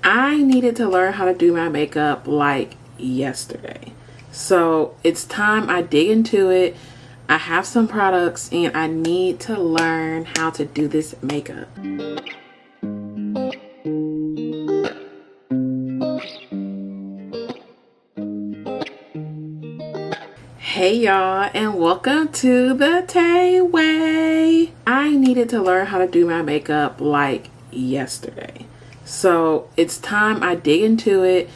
I needed to learn how to do my makeup like yesterday. So it's time I dig into it. I have some products and I need to learn how to do this makeup. Hey y'all, and welcome to the Tay Way. I needed to learn how to do my makeup like yesterday. So it's time I dig into it.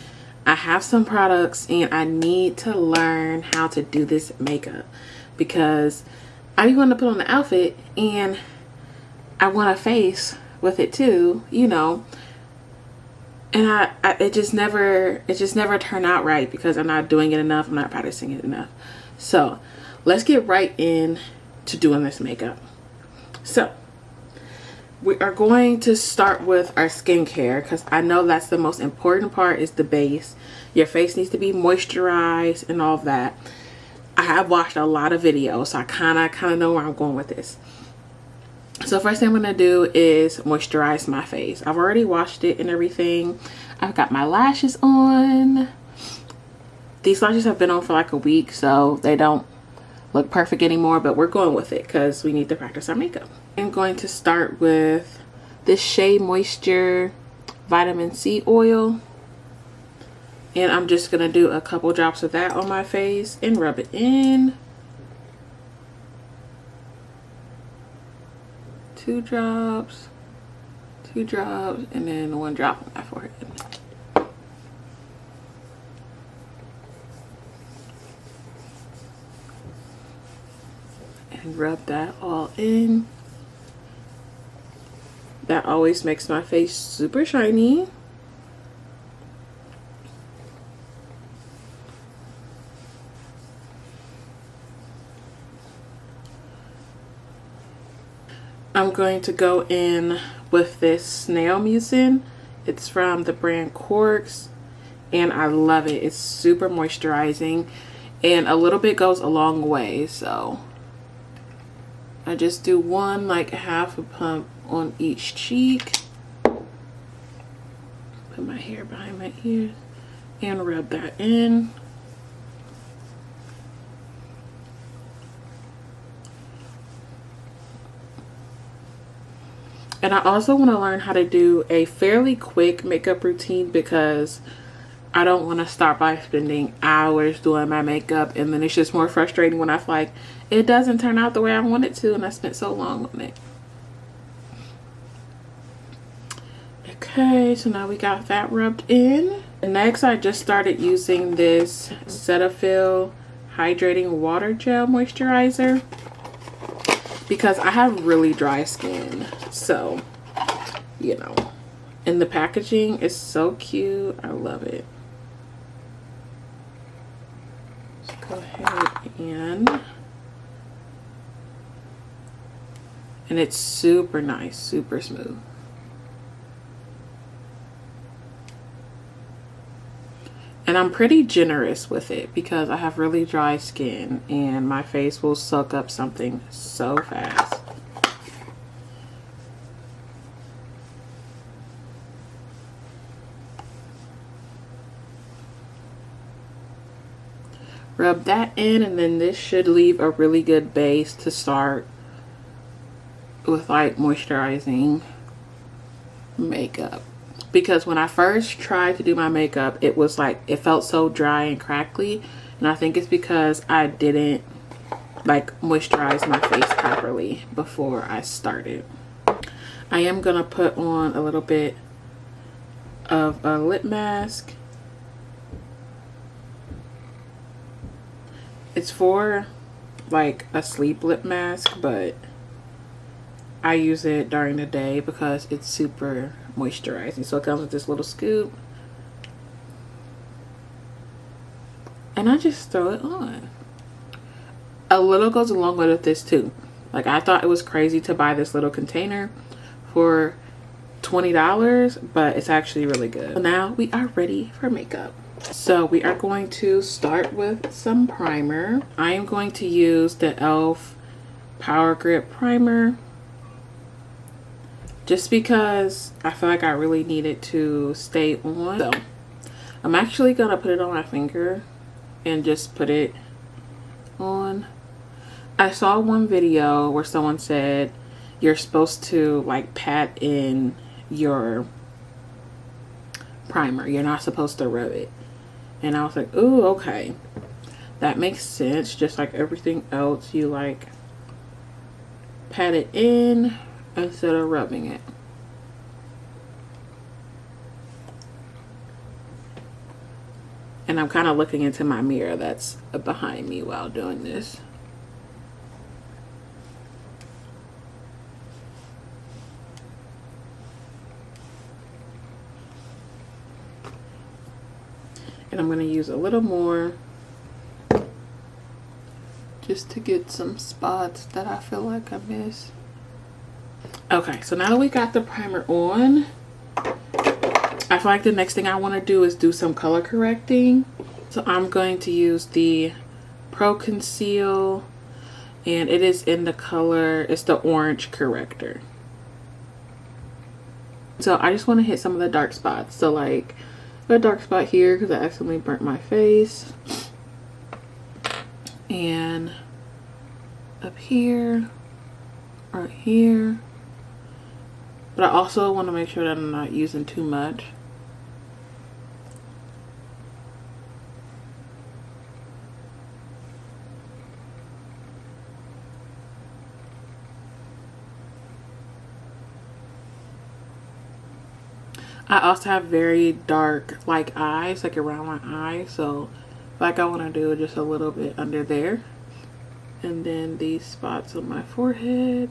I have some products and I need to learn how to do this makeup because I want to put on the outfit and I want a face with it too, you know. And it just never turned out right because I'm not doing it enough. I'm not practicing it enough. So let's get right in to doing this makeup. So we are going to start with our skincare because I know that's the most important part, is the base. Your face needs to be moisturized and all of that. I have watched a lot of videos, so I kind of know where I'm going with this. So first thing I'm going to do is moisturize my face. I've already washed it and everything. I've got my lashes on. These lashes have been on for like a week, so they don't look perfect anymore, but we're going with it because we need to practice our makeup. I'm going to start with this Shea Moisture Vitamin C oil. And I'm just going to do a couple drops of that on my face and rub it in. 2 drops, 2 drops, and then 1 drop on my forehead. And rub that all in. That always makes my face super shiny. I'm going to go in with this Snail Mucin. It's from the brand Corks and I love it. It's super moisturizing and a little bit goes a long way. So I just do one, like half a pump on each cheek. Put my hair behind my ears and rub that in. And I also want to learn how to do a fairly quick makeup routine because I don't want to start by spending hours doing my makeup and then it's just more frustrating when I feel like it doesn't turn out the way I want it to and I spent so long on it. Okay, so now we got that rubbed in. And next I just started using this Cetaphil Hydrating Water Gel Moisturizer because I have really dry skin. So, you know, and the packaging is so cute. I love it. Let's go ahead and it's super nice, super smooth. And I'm pretty generous with it because I have really dry skin and my face will soak up something so fast. Rub that in and then this should leave a really good base to start with, like moisturizing makeup. Because when I first tried to do my makeup, it was like, it felt so dry and crackly. And I think it's because I didn't like moisturize my face properly before I started. I am gonna put on a little bit of a lip mask. It's for like a sleep lip mask, but I use it during the day because it's super moisturizing. So it comes with this little scoop and I just throw it on. A little goes a long way with this too. Like I thought it was crazy to buy this little container for $20, but it's actually really good. So now we are ready for makeup. So we are going to start with some primer. I am going to use the e.l.f. Power Grip Primer just because I feel like I really need it to stay on. So I'm actually gonna put it on my finger and just put it on. I saw one video where someone said you're supposed to like pat in your primer. You're not supposed to rub it. And I was like, ooh, okay. That makes sense. Just like everything else, you like pat it in instead of rubbing it. And I'm kind of looking into my mirror that's behind me while doing this. And I'm going to use a little more just to get some spots that I feel like I missed. Okay, so now that we got the primer on, I feel like the next thing I want to do is do some color correcting. So I'm going to use the Pro Conceal, and it is in the color, it's the orange corrector. So I just want to hit some of the dark spots. So like a dark spot here because I accidentally burnt my face. And up here, right here. But I also want to make sure that I'm not using too much. I also have very dark like eyes, like around my eyes, so like I want to do just a little bit under there, and then these spots on my forehead,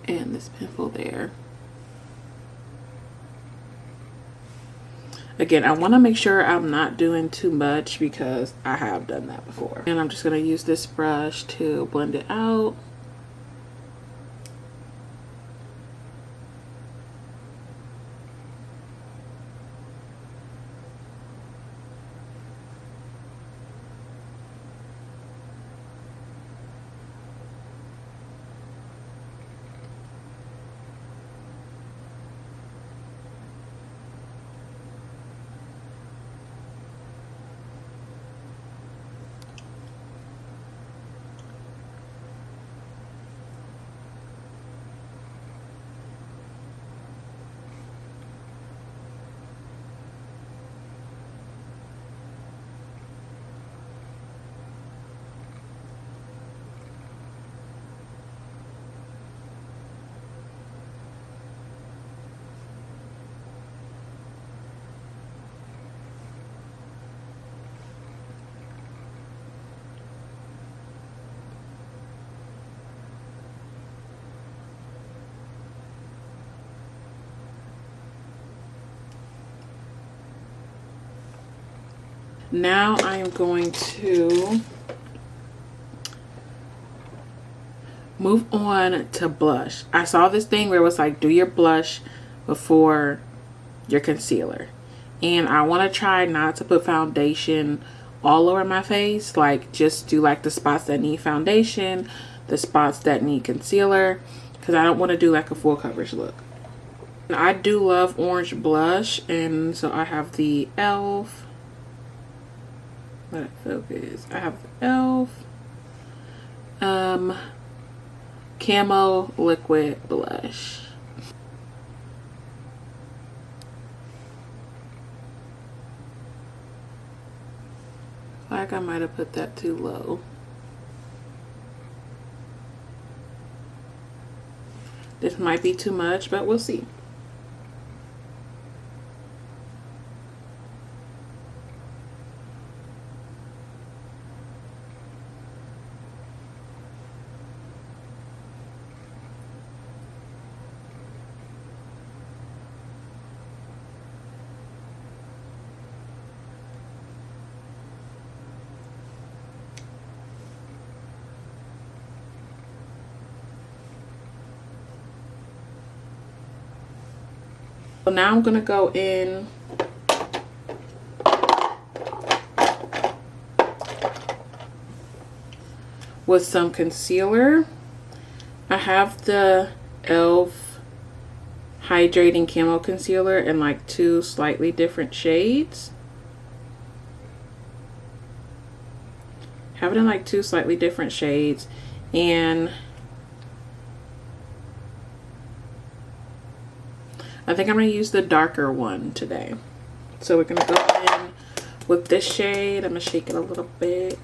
and this pimple there. Again, I want to make sure I'm not doing too much because I have done that before. And I'm just going to use this brush to blend it out. Now I am going to move on to blush. I saw this thing where it was like, do your blush before your concealer. And I want to try not to put foundation all over my face. Like just do like the spots that need foundation, the spots that need concealer, because I don't want to do like a full coverage look. And I do love orange blush, and so I have the e.l.f. Let it focus. I have the e.l.f. Camo liquid blush. Like I might have put that too low. This might be too much, but we'll see. So now I'm gonna go in with some concealer. I have the e.l.f. Hydrating Camo Concealer in like 2 slightly different shades. Have it in like 2 slightly different shades, and I think I'm going to use the darker one today. So we're going to go in with this shade. I'm going to shake it a little bit.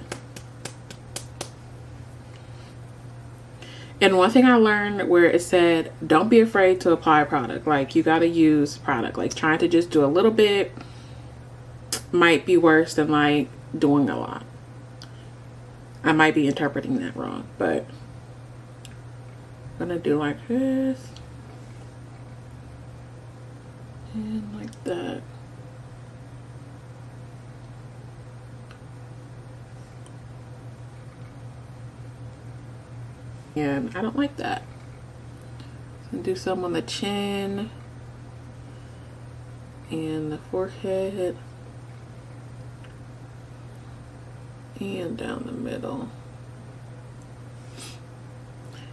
And one thing I learned where it said, don't be afraid to apply product. Like, you got to use product. Like, trying to just do a little bit might be worse than like doing a lot. I might be interpreting that wrong, but I'm going to do like this. And like that. And I don't like that. So do some on the chin and the forehead and down the middle.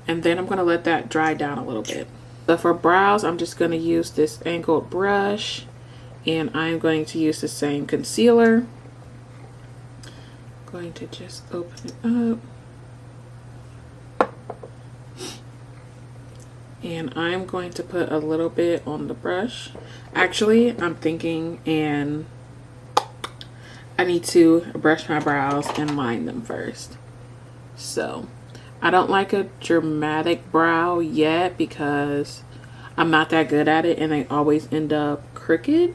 And then I'm going to let that dry down a little bit. So for brows, I'm just going to use this angled brush, and I'm going to use the same concealer. I'm going to just open it up. And I'm going to put a little bit on the brush. Actually, I'm thinking, and I need to brush my brows and line them first. So I don't like a dramatic brow yet because I'm not that good at it and they always end up crooked.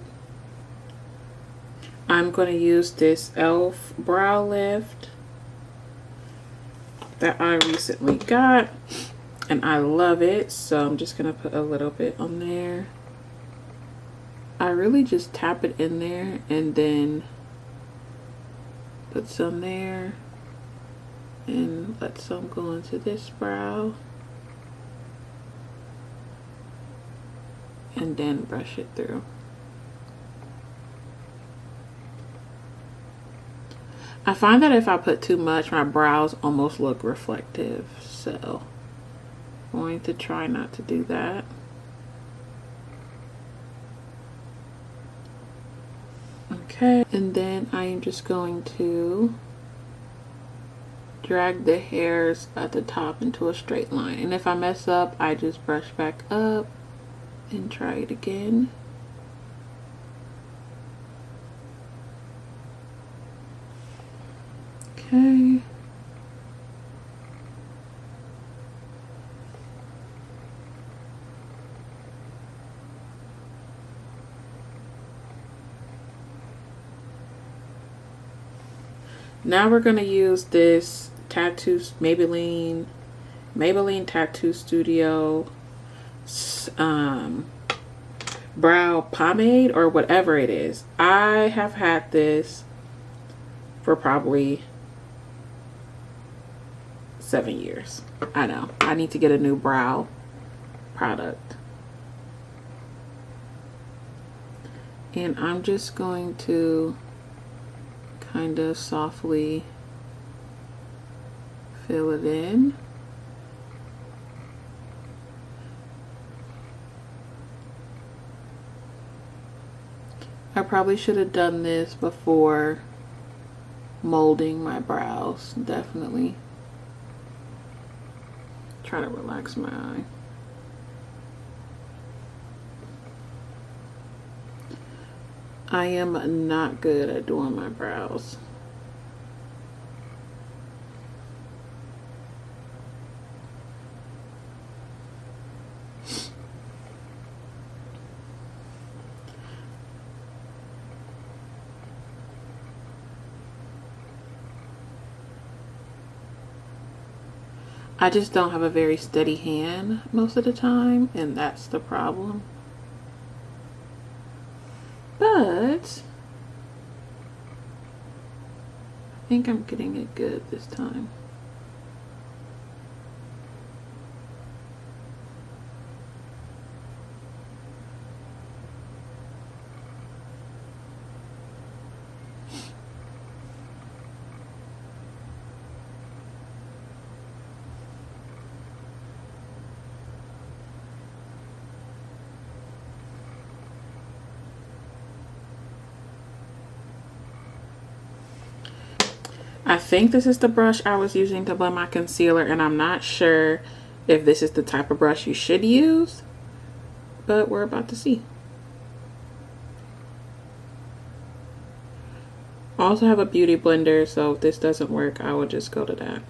I'm going to use this e.l.f. brow lift that I recently got. And I love it, so I'm just going to put a little bit on there. I really just tap it in there and then put some there. And let some go into this brow. And then brush it through. I find that if I put too much, my brows almost look reflective, so I'm going to try not to do that. Okay, and then I am just going to drag the hairs at the top into a straight line. And if I mess up, I just brush back up and try it again. Okay. Now we're going to use this Maybelline Tattoo Studio brow pomade or whatever it is. I have had this for probably 7 years. I know. I need to get a new brow product. And I'm just going to kind of softly fill it in. I probably should have done this before molding my brows. Definitely try to relax my eye. I am not good at doing my brows. I just don't have a very steady hand most of the time, and that's the problem. But I think I'm getting it good this time. I think this is the brush I was using to blend my concealer, and I'm not sure if this is the type of brush you should use, but we're about to see. I also have a beauty blender, so if this doesn't work, I will just go to that.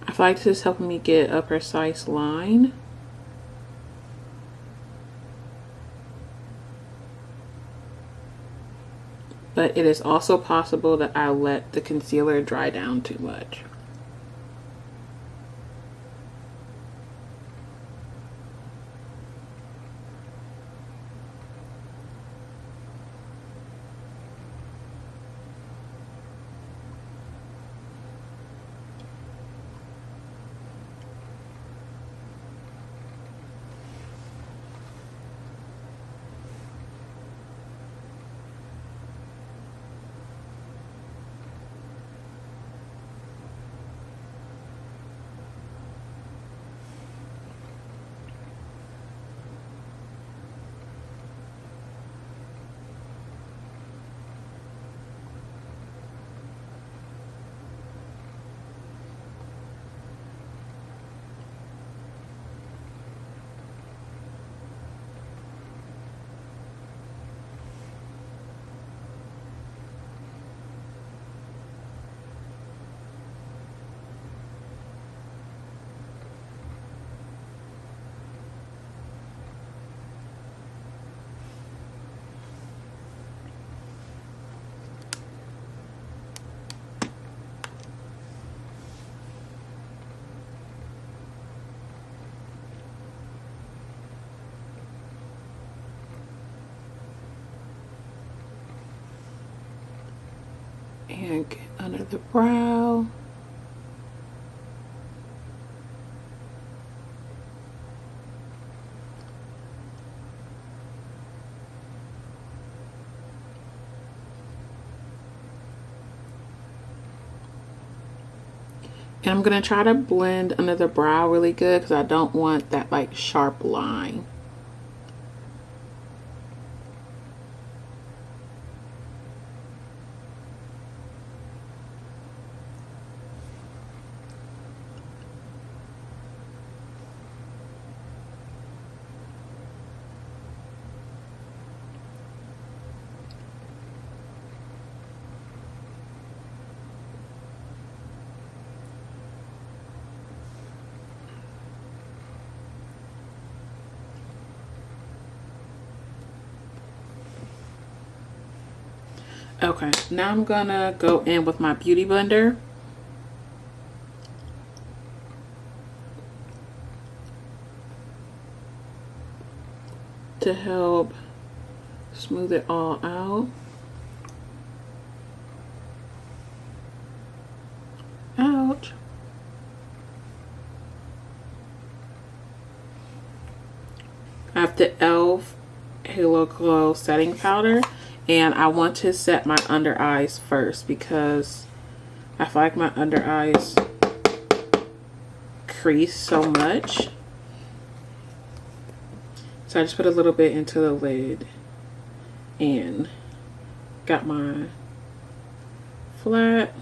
I feel like this is helping me get a precise line. But it is also possible that I let the concealer dry down too much. And get under the brow. And I'm going to try to blend under the brow really good because I don't want that like sharp line. Okay, now I'm gonna go in with my beauty blender to help smooth it all out. Ouch. I have the e.l.f. Halo Glow setting powder, and I want to set my under eyes first because I feel like my under eyes crease so much. So I just put a little bit into the lid and got my flat.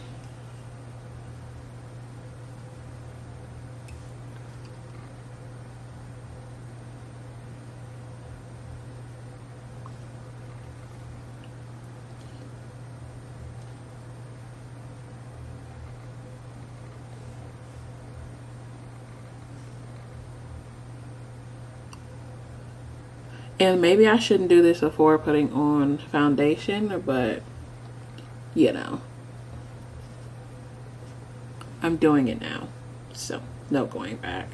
And maybe I shouldn't do this before putting on foundation, but you know, I'm doing it now, so no going back.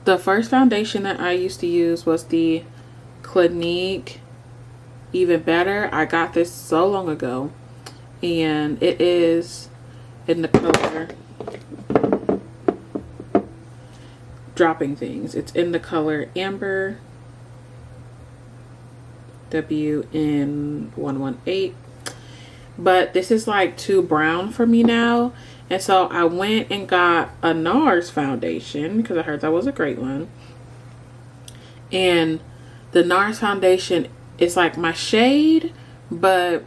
The first foundation that I used to use was the Clinique Even Better. I got this so long ago, and it is in the color Dropping Things. It's in the color Amber WN118. But this is like too brown for me now. And so I went and got a NARS foundation because I heard that was a great one. And the NARS foundation is like my shade, but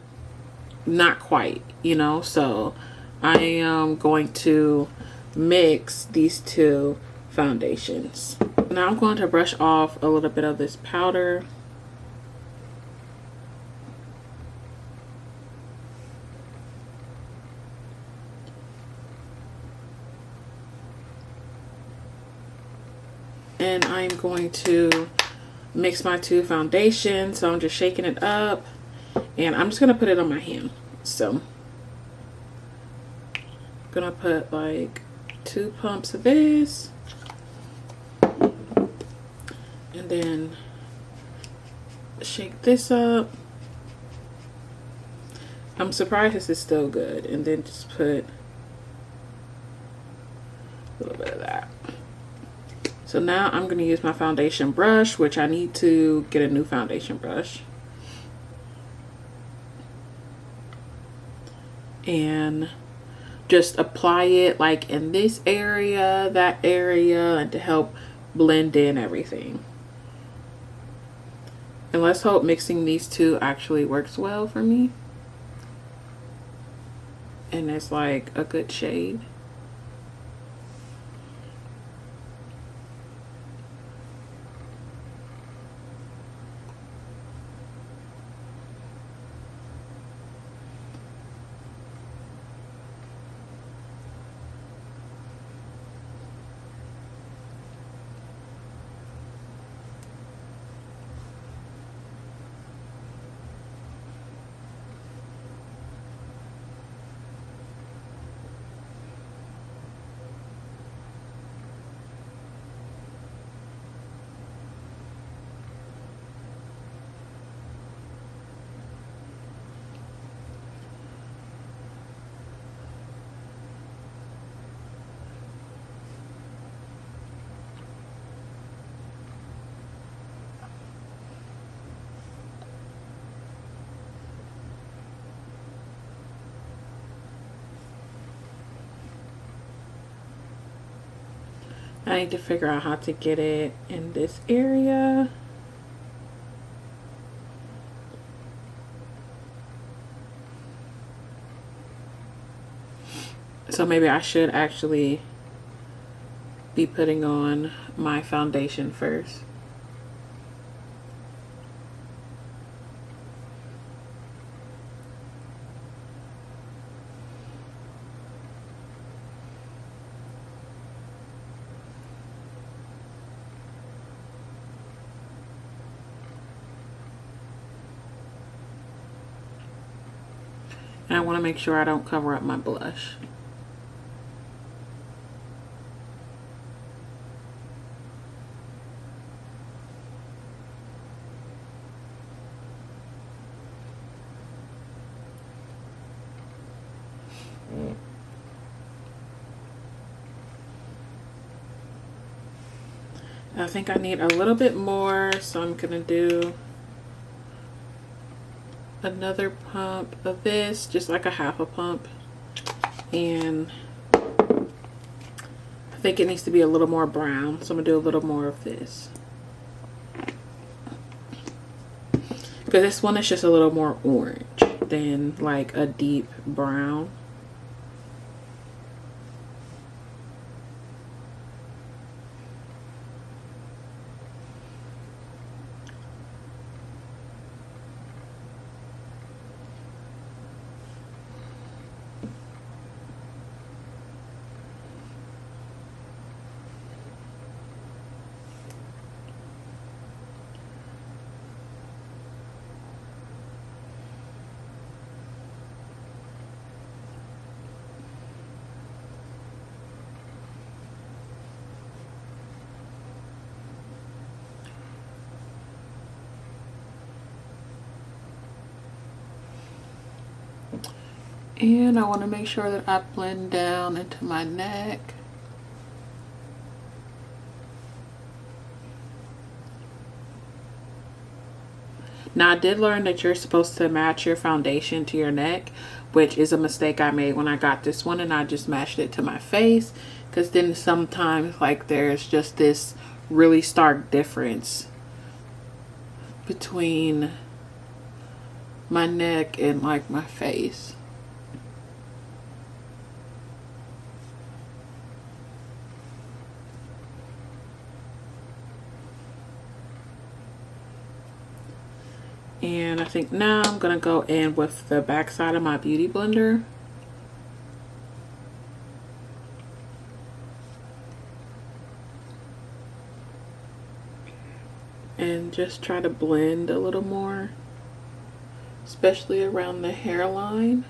not quite, you know. So I am going to mix these two foundations. Now I'm going to brush off a little bit of this powder. And I'm going to mix my two foundations. So I'm just shaking it up, and I'm just going to put it on my hand. So I'm going to put like 2 pumps of this, and then shake this up. I'm surprised this is still good. And then just put a little bit of that. So now I'm going to use my foundation brush, which I need to get a new foundation brush. And just apply it like in this area, that area, and to help blend in everything. And let's hope mixing these two actually works well for me. And it's like a good shade. I need to figure out how to get it in this area. So maybe I should actually be putting on my foundation first. And I want to make sure I don't cover up my blush. I think I need a little bit more, so I'm gonna do another pump of this, just like a half a pump. And I think it needs to be a little more brown, so I'm gonna do a little more of this. Because this one is just a little more orange than like a deep brown. And I want to make sure that I blend down into my neck. Now I did learn that you're supposed to match your foundation to your neck, which is a mistake I made when I got this one and I just matched it to my face, because then sometimes like there's just this really stark difference between my neck and like my face. And I think now I'm gonna go in with the back side of my beauty blender. And just try to blend a little more, especially around the hairline.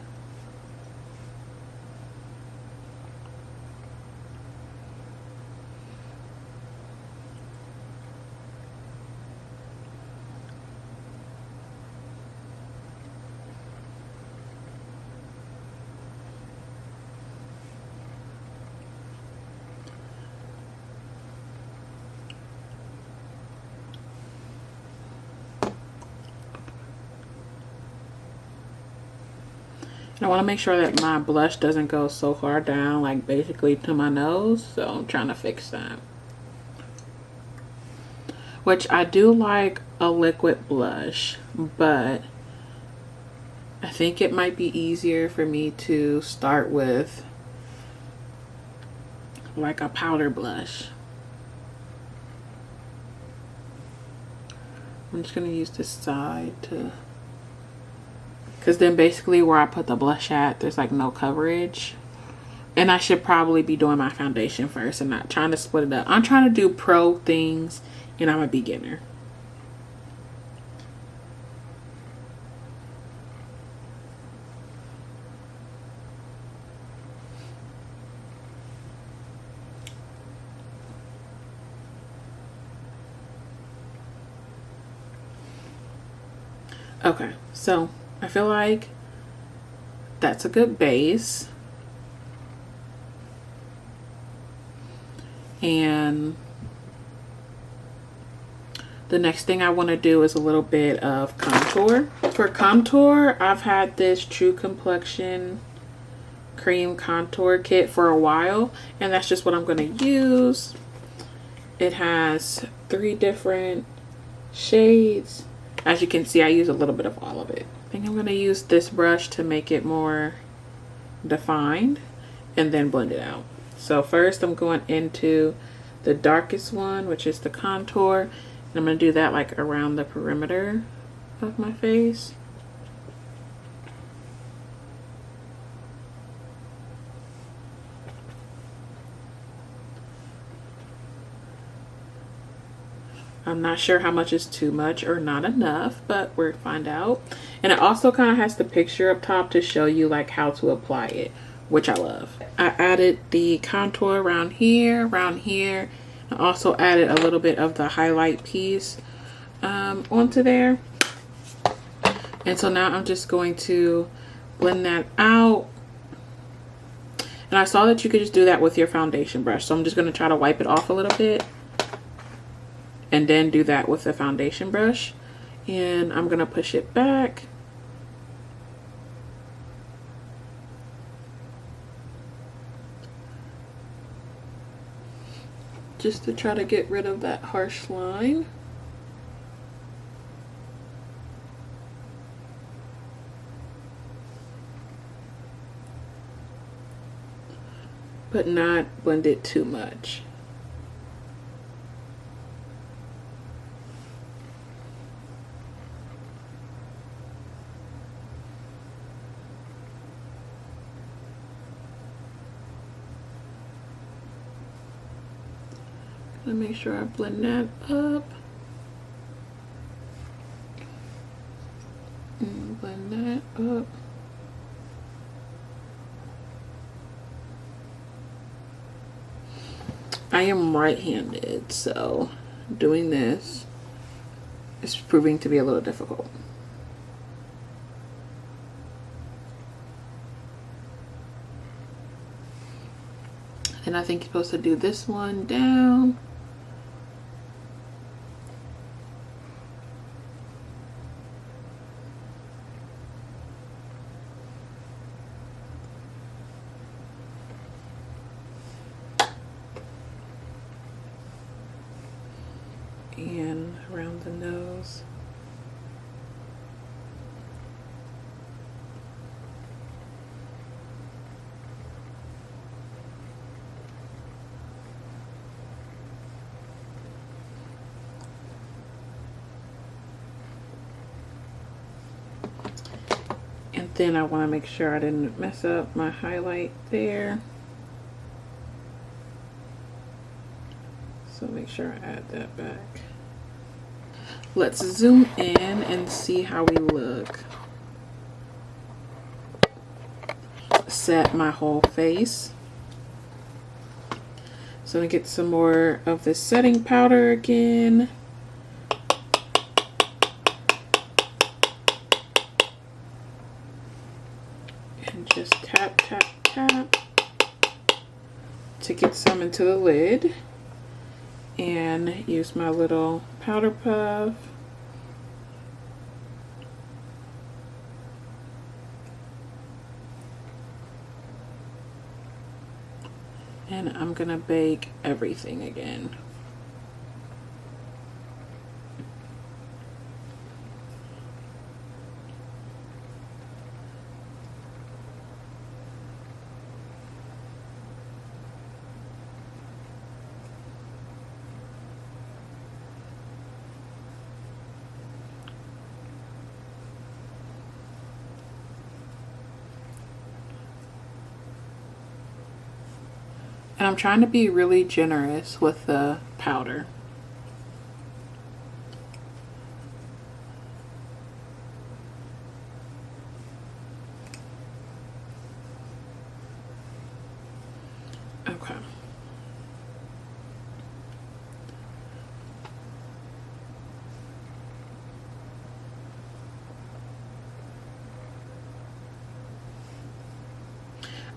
I want to make sure that my blush doesn't go so far down, like basically to my nose. So I'm trying to fix that. Which I do like a liquid blush, but I think it might be easier for me to start with like a powder blush. I'm just going to use this side to... because then basically where I put the blush at, there's like no coverage. And I should probably be doing my foundation first and not trying to split it up. I'm trying to do pro things and I'm a beginner. Okay, so I feel like that's a good base. And the next thing I want to do is a little bit of contour. For contour, I've had this True Complexion cream contour kit for a while, and that's just what I'm going to use. It has 3 different shades. As you can see, I use a little bit of all of it. I think I'm going to use this brush to make it more defined and then blend it out. So first I'm going into the darkest one, which is the contour. And I'm going to do that like around the perimeter of my face. I'm not sure how much is too much or not enough, but we'll find out. And it also kind of has the picture up top to show you like how to apply it, which I love. I added the contour around here. I also added a little bit of the highlight piece onto there. And so now I'm just going to blend that out. And I saw that you could just do that with your foundation brush. So I'm just going to try to wipe it off a little bit. And then do that with the foundation brush. And I'm going to push it back. Just to try to get rid of that harsh line. But not blend it too much. Gonna make sure I blend that up. And blend that up. I am right-handed, so doing this is proving to be a little difficult. And I think you're supposed to do this one down. And around the nose. And then I want to make sure I didn't mess up my highlight there. So make sure I add that back. Let's zoom in and see how we look. Set my whole face. So I'm gonna get some more of the setting powder again. And just tap, tap, tap to get some into the lid. And use my little powder puff. And I'm gonna bake everything again. And I'm trying to be really generous with the powder. Okay.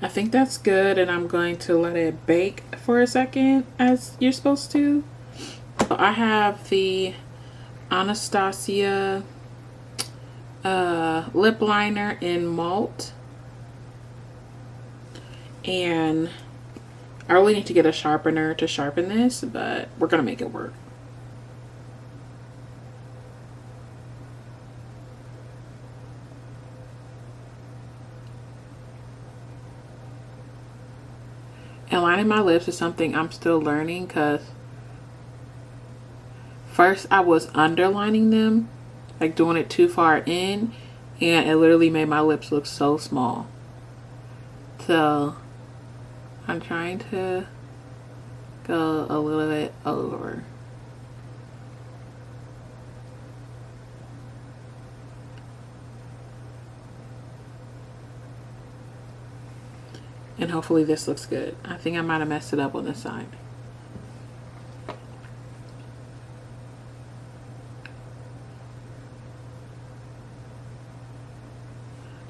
I think that's good, and I'm going to let it bake for a second as you're supposed to. So I have the Anastasia lip liner in malt, and I really need to get a sharpener to sharpen this, but we're gonna make it work. And lining my lips is something I'm still learning, because first I was underlining them, like doing it too far in, and it literally made my lips look so small. So I'm trying to go a little bit over. And hopefully this looks good. I think I might have messed it up on this side.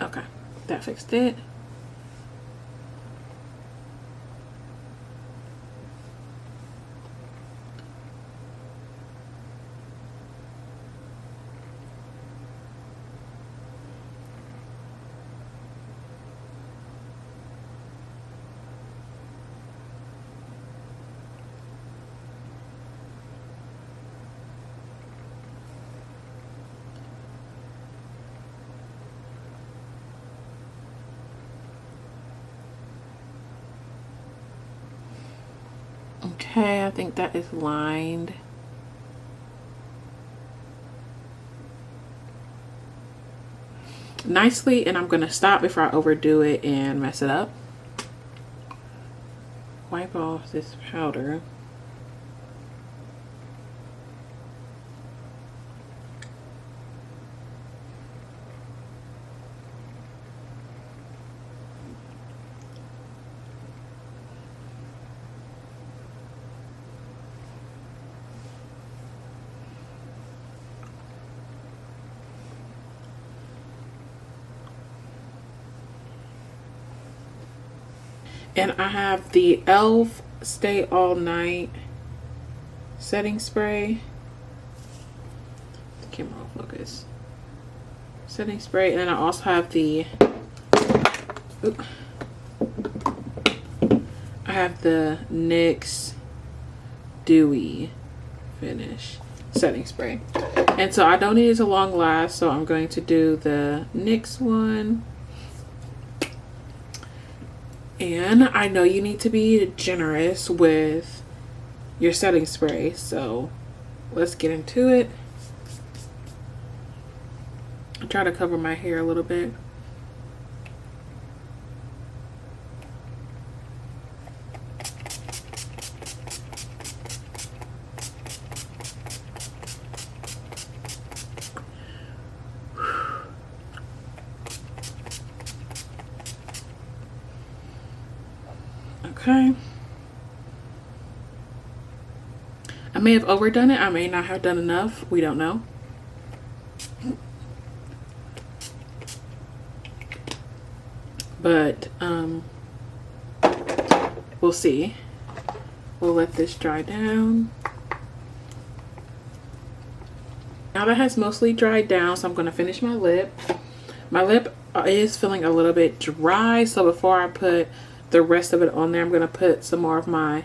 Okay, that fixed it. Okay, I think that is lined. Nicely, and I'm gonna stop before I overdo it and mess it up. Wipe off this powder. And I have the e.l.f. Stay All Night setting spray. The camera will focus. Setting spray. And then I also have the NYX Dewy Finish setting spray. And so I don't need it to long last, so I'm going to do the NYX one. And I know you need to be generous with your setting spray, so let's get into it. I try to cover my hair a little bit. Okay. I may have overdone it. I may not have done enough. We don't know. But we'll see. We'll let this dry down. Now that has mostly dried down, so I'm going to finish my lip. My lip is feeling a little bit dry, so before I put the rest of it on there, I'm going to put some more of my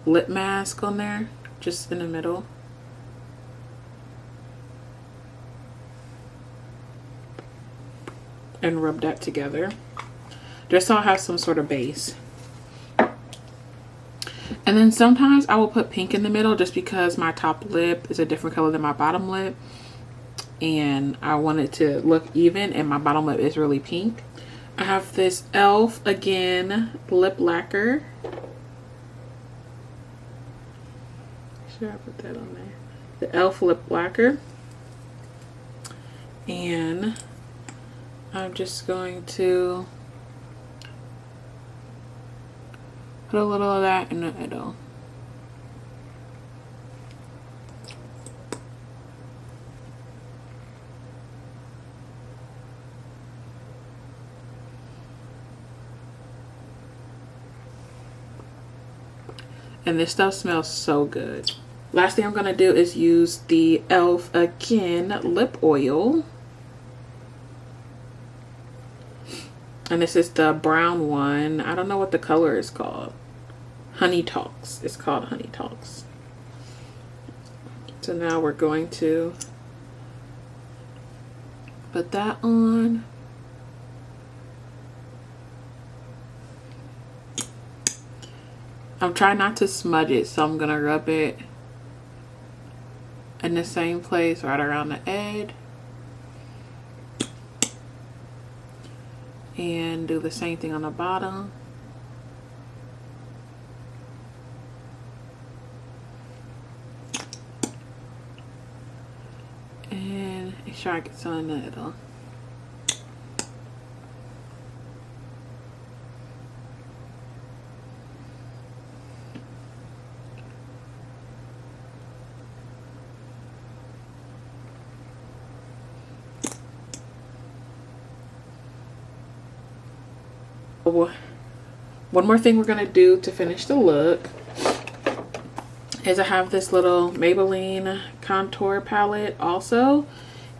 lip mask on there, just in the middle. And rub that together, just so I have some sort of base. And then sometimes I will put pink in the middle just because my top lip is a different color than my bottom lip. And I want it to look even, and my bottom lip is really pink. I have this e.l.f. again lip lacquer. Should I put that on there? The e.l.f. lip lacquer. And I'm just going to put a little of that in the middle. And this stuff smells so good. Last thing I'm going to do is use the e.l.f. again lip oil. And this is the brown one. I don't know what the color is called. Honey Talks. It's called Honey Talks. So now we're going to put that on. I'm trying not to smudge it, so I'm going to rub it in the same place right around the edge. And do the same thing on the bottom. And make sure I get some in the middle. One more thing we're going to do to finish the look is I have this little Maybelline contour palette also,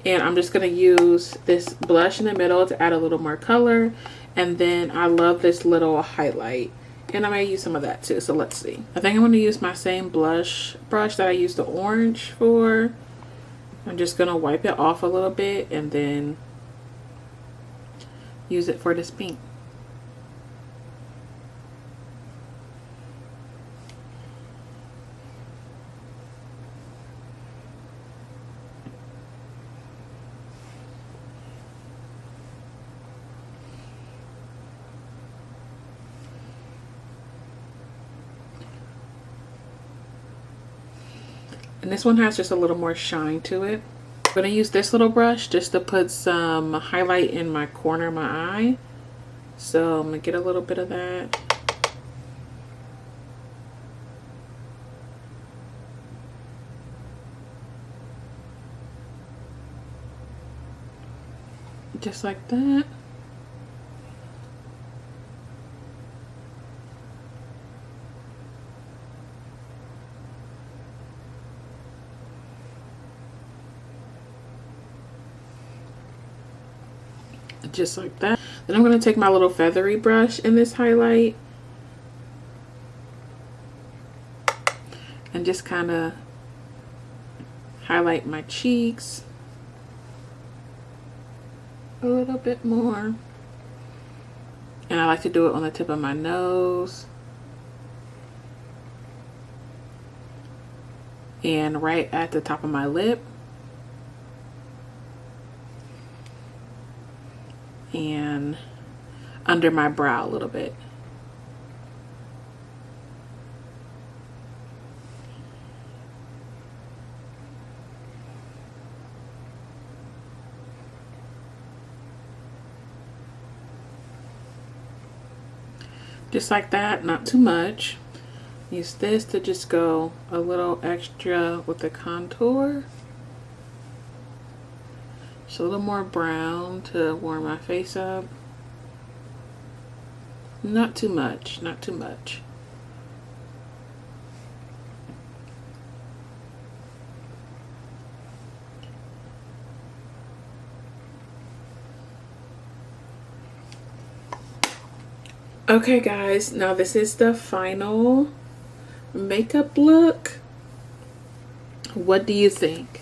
and I'm just going to use this blush in the middle to add a little more color. And then I love this little highlight, and I may use some of that too, so let's see. I think I'm going to use my same blush brush that I used the orange for. I'm just going to wipe it off a little bit and then use it for this pink. And this one has just a little more shine to it. I'm going to use this little brush just to put some highlight in my corner of my eye. So I'm going to get a little bit of that. Just like that. just like that. Then I'm going to take my little feathery brush in this highlight and just kind of highlight my cheeks a little bit more. And I like to do it on the tip of my nose and right at the top of my lip. And under my brow a little bit. Just like that, not too much. Use this to just go a little extra with the contour. Just a little more brown to warm my face up. Not too much, not too much. Okay guys, now this is the final makeup look. What do you think?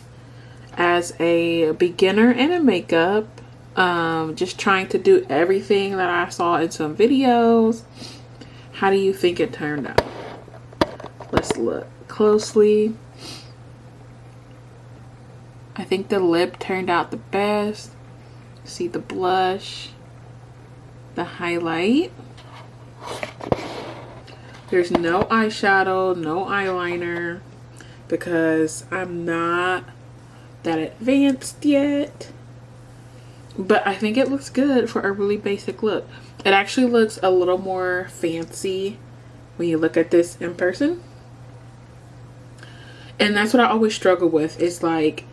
As a beginner in a makeup, just trying to do everything that I saw in some videos, how do you think it turned out? Let's look closely. I think the lip turned out the best. See the blush, the highlight. There's no eyeshadow, no eyeliner, because I'm not that advanced yet. But I think it looks good for a really basic look. It actually looks a little more fancy when you look at this in person. And that's what I always struggle with. It's like,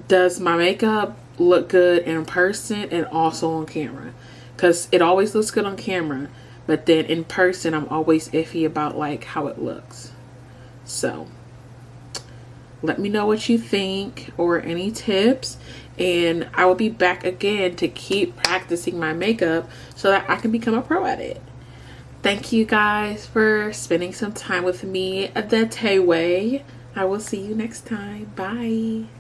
does my makeup look good in person and also on camera? Because it always looks good on camera, but then in person I'm always iffy about like how it looks. So let me know what you think or any tips, and I will be back again to keep practicing my makeup so that I can become a pro at it. Thank you guys for spending some time with me the Tay way. I will see you next time. Bye.